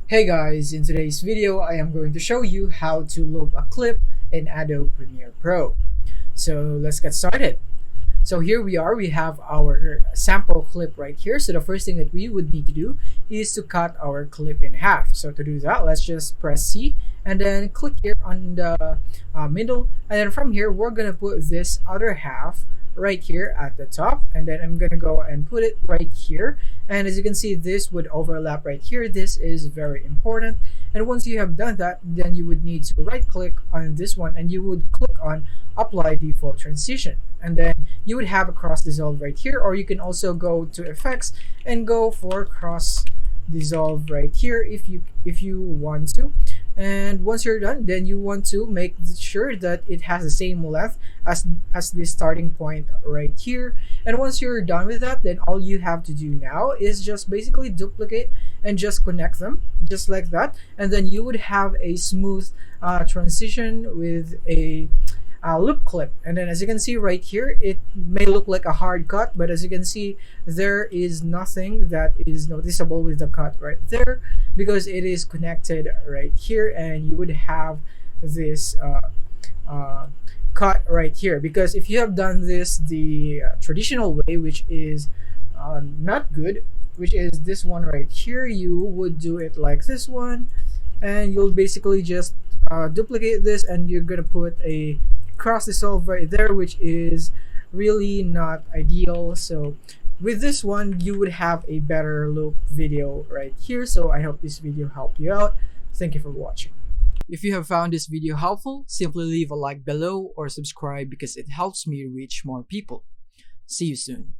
Hey guys, in today's video I am going to show you how to loop a clip in Adobe Premiere Pro. So let's get started. So here we are, we have our sample clip right here. So the first thing that we would need to do is to cut our clip in half. So to do that, let's just press C and then click here on the middle, and then from here we're gonna put this other half right here at the top, and then I'm gonna go and put it right here. And as you can see, this would overlap right here. This is very important. And once you have done that, then you would need to right click on this one and you would click on apply default transition, and then you would have a cross dissolve right here, or you can also go to effects and go for cross dissolve right here if you want to. And once you're done, then you want to make sure that it has the same length as the starting point right here. And once you're done with that, then all you have to do now is just basically duplicate and just connect them just like that, and then you would have a smooth transition with a loop clip. And then as you can see right here, it may look like a hard cut, but as you can see, there is nothing that is noticeable with the cut right there because it is connected right here, and you would have this cut right here. Because if you have done this the traditional way, which is not good, which is this one right here, you would do it like this one, and you'll basically just duplicate this, and you're gonna put a cross dissolve right there, which is really not ideal. So with this one, you would have a better loop video right here. So I hope this video helped you out. Thank you for watching. If you have found this video helpful, simply leave a like below or subscribe because it helps me reach more people. See you soon.